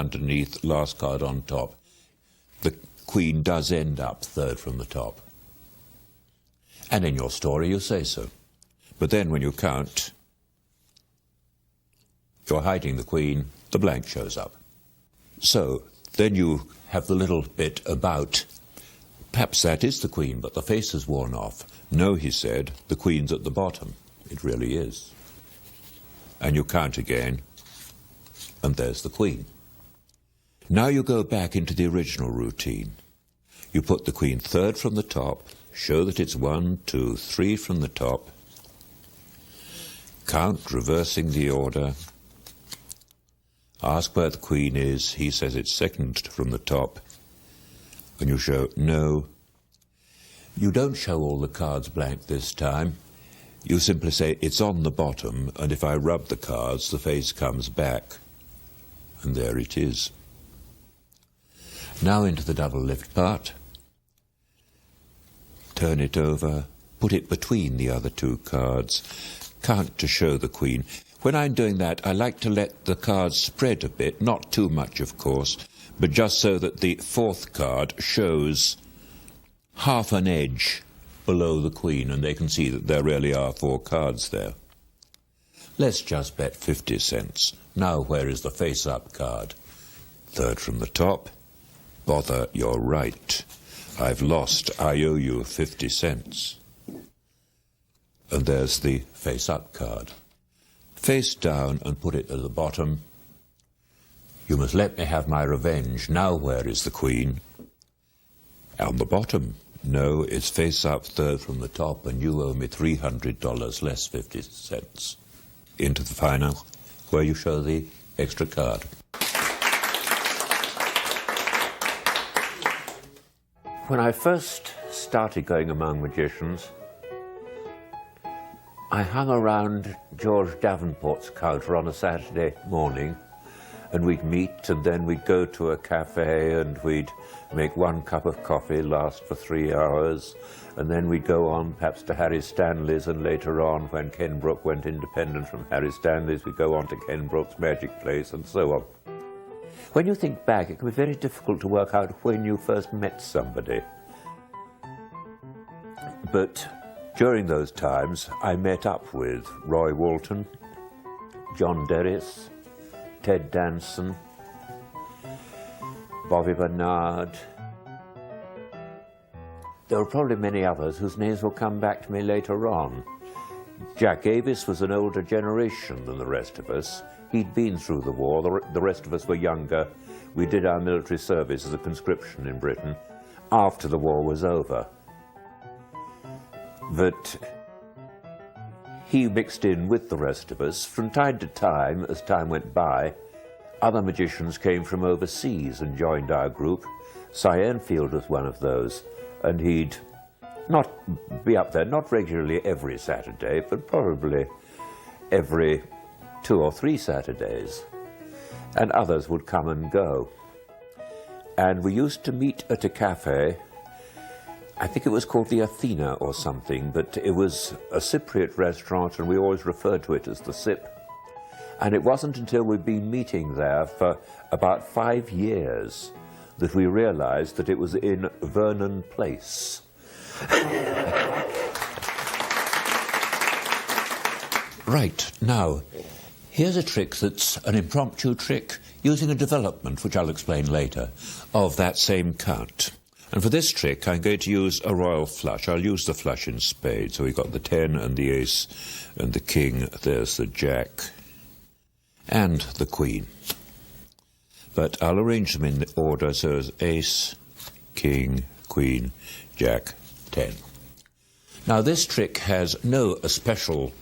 underneath, last card on top. The queen does end up third from the top. And in your story you say so. But then when you count, you're hiding the queen, the blank shows up. So then you have the little bit about, perhaps that is the queen, but the face is worn off. No, he said, the queen's at the bottom. It really is. And you count again, and there's the queen. Now you go back into the original routine. You put the queen third from the top, show that it's 1, 2, 3 from the top, count, reversing the order, ask where the queen is, he says it's second from the top, and you show no. You don't show all the cards blank this time. You simply say it's on the bottom, and if I rub the cards, the face comes back, and there it is. Now into the double lift part. Turn it over, put it between the other two cards, count to show the queen. When I'm doing that, I like to let the cards spread a bit, not too much, of course, but just so that the fourth card shows half an edge below the queen, and they can see that there really are 4 cards there. Let's just bet 50 cents. Now, where is the face-up card? Third from the top. Bother, you're right. I've lost. I owe you 50 cents. And there's the face-up card. Face down and put it at the bottom. You must let me have my revenge. Now where is the queen? On the bottom. No, it's face up, third from the top, and you owe me $300 less 50 cents. Into the final, where you show the extra card. When I first started going among magicians, I hung around George Davenport's counter on a Saturday morning, and we'd meet, and then we'd go to a cafe, and we'd make 1 cup of coffee, last for 3 hours, and then we'd go on perhaps to Harry Stanley's, and later on, when Ken Brooke went independent from Harry Stanley's, we'd go on to Ken Brooke's Magic Place, and so on. When you think back, it can be very difficult to work out when you first met somebody. But during those times, I met up with Roy Walton, John Derris, Ted Danson, Bobby Bernard. There were probably many others whose names will come back to me later on. Jack Avis was an older generation than the rest of us. He'd been through the war. The rest of us were younger. We did our military service as a conscription in Britain after the war was over. But he mixed in with the rest of us. From time to time, as time went by, other magicians came from overseas and joined our group. Cy Enfield was one of those, and he'd not be up there, not regularly every Saturday, but probably every 2 or 3 Saturdays. And others would come and go. And we used to meet at a cafe. I think it was called the Athena or something, but it was a Cypriot restaurant, and we always referred to it as the Sip. And it wasn't until we'd been meeting there for about 5 years that we realized that it was in Vernon Place. Right, now, here's a trick that's an impromptu trick using a development, which I'll explain later, of that same count. And for this trick, I'm going to use a royal flush. I'll use the flush in spades. So we've got the 10 and the ace and the king. There's the jack and the queen. But I'll arrange them in the order, so as ace, king, queen, jack, 10. Now this trick has no special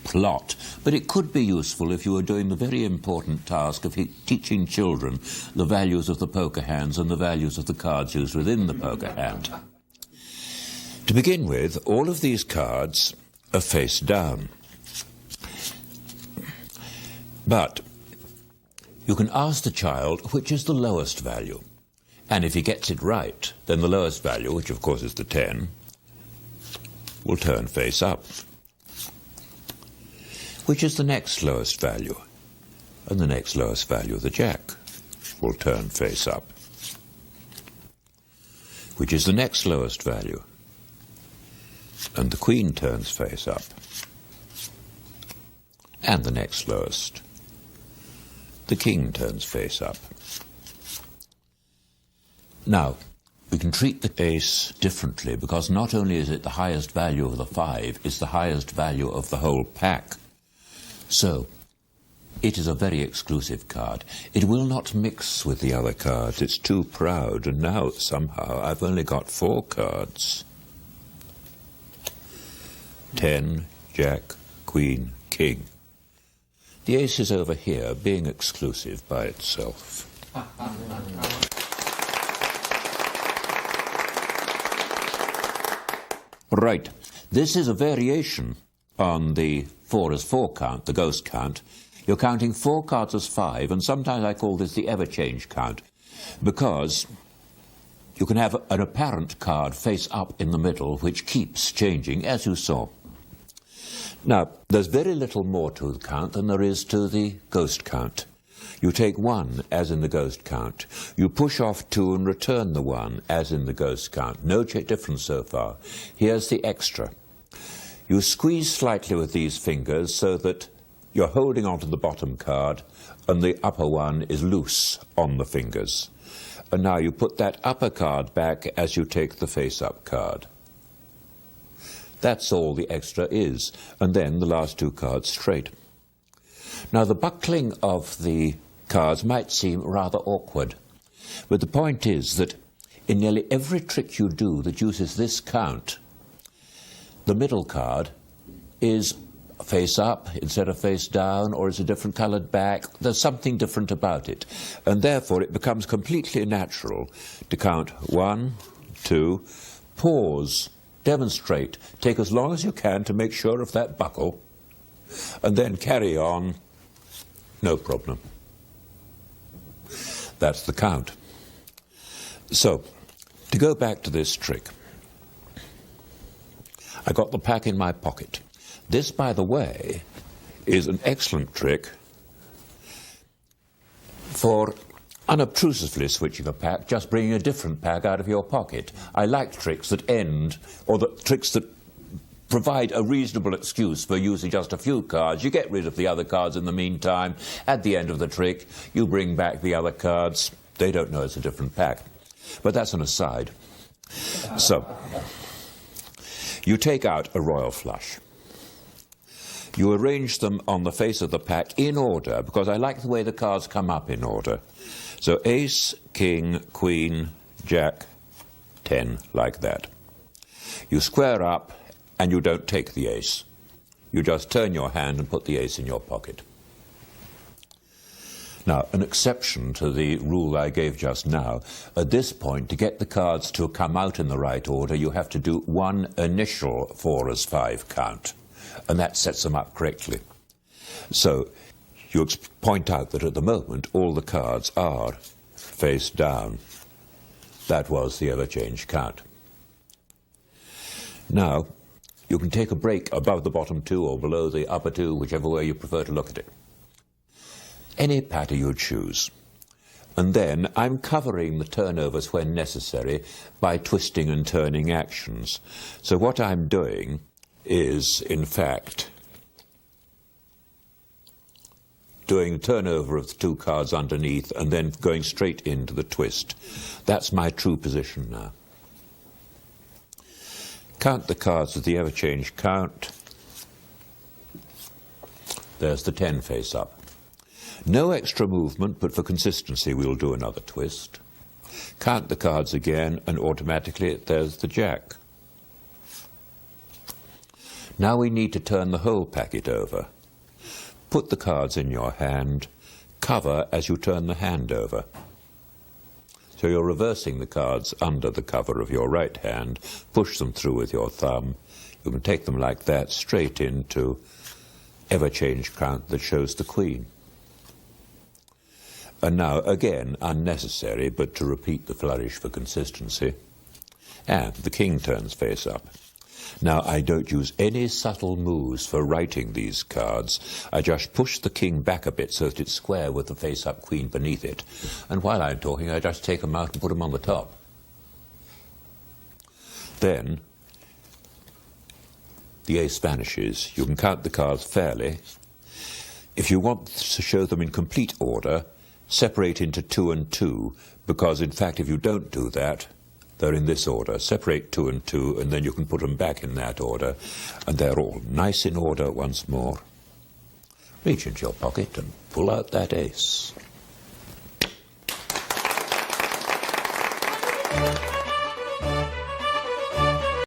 plot, but it could be useful if you were doing the very important task of teaching children the values of the poker hands and the values of the cards used within the poker hand. To begin with, all of these cards are face down. But you can ask the child which is the lowest value. And if he gets it right, then the lowest value, which of course is the 10, will turn face up. Which is the next lowest value? And the next lowest value, the jack. will turn face up, which is the next lowest value. And the queen turns face up, and the next lowest. The king turns face up. Now, we can treat the ace differently because not only is it the highest value of the 5, it's the highest value of the whole pack. So, it is a very exclusive card. It will not mix with the other cards. It's too proud, and now somehow I've only got 4 cards. 10, Jack, Queen, King. The ace is over here, being exclusive by itself. Right, this is a variation on the 4 as 4 count, the ghost count. You're counting 4 cards as 5, and sometimes I call this the ever-change count, because you can have an apparent card face up in the middle, which keeps changing, as you saw. Now, there's very little more to the count than there is to the ghost count. You take 1, as in the ghost count. You push off 2 and return the 1, as in the ghost count. No difference so far. Here's the extra. You squeeze slightly with these fingers so that you're holding onto the bottom card and the upper one is loose on the fingers. And now you put that upper card back as you take the face-up card. That's all the extra is. And then the last 2 cards straight. Now, the buckling of the cards might seem rather awkward, but the point is that in nearly every trick you do that uses this count, the middle card is face up instead of face down, or is a different coloured back. There's something different about it, and therefore it becomes completely natural to count 1, 2, pause, demonstrate, take as long as you can to make sure of that buckle, and then carry on. No problem. That's the count. So, to go back to this trick, I got the pack in my pocket. This, by the way, is an excellent trick for unobtrusively switching a pack, just bringing a different pack out of your pocket. I like tricks that end, or the tricks that provide a reasonable excuse for using just a few cards. You get rid of the other cards in the meantime. At the end of the trick, you bring back the other cards. They don't know it's a different pack. But that's an aside. So, you take out a royal flush. You arrange them on the face of the pack in order, because I like the way the cards come up in order. So ace, king, queen, jack, 10, like that. You square up, and you don't take the ace. You just turn your hand and put the ace in your pocket. Now, an exception to the rule I gave just now, at this point, to get the cards to come out in the right order, you have to do 1 initial 4 as 5 count, and that sets them up correctly. So, you point out that at the moment, all the cards are face down. That was the ever-change count. Now, you can take a break above the bottom 2 or below the upper 2, whichever way you prefer to look at it. Any patter you choose. And then I'm covering the turnovers when necessary by twisting and turning actions. So what I'm doing is, in fact, doing the turnover of the 2 cards underneath and then going straight into the twist. That's my true position now. Count the cards with the ever-change count. There's the 10 face up. No extra movement, but for consistency we'll do another twist. Count the cards again, and automatically there's the jack. Now we need to turn the whole packet over. Put the cards in your hand, cover as you turn the hand over. So you're reversing the cards under the cover of your right hand, push them through with your thumb. You can take them like that straight into ever-change count that shows the queen. And now, again, unnecessary, but to repeat the flourish for consistency. And the king turns face up. Now, I don't use any subtle moves for writing these cards. I just push the king back a bit so that it's square with the face-up queen beneath it. And while I'm talking, I just take them out and put them on the top. Then, the ace vanishes. You can count the cards fairly. If you want to show them in complete order, separate into 2 and 2, because in fact if you don't do that, they're in this order. Separate 2 and 2, and then you can put them back in that order, and they're all nice in order once more. Reach into your pocket and pull out that ace.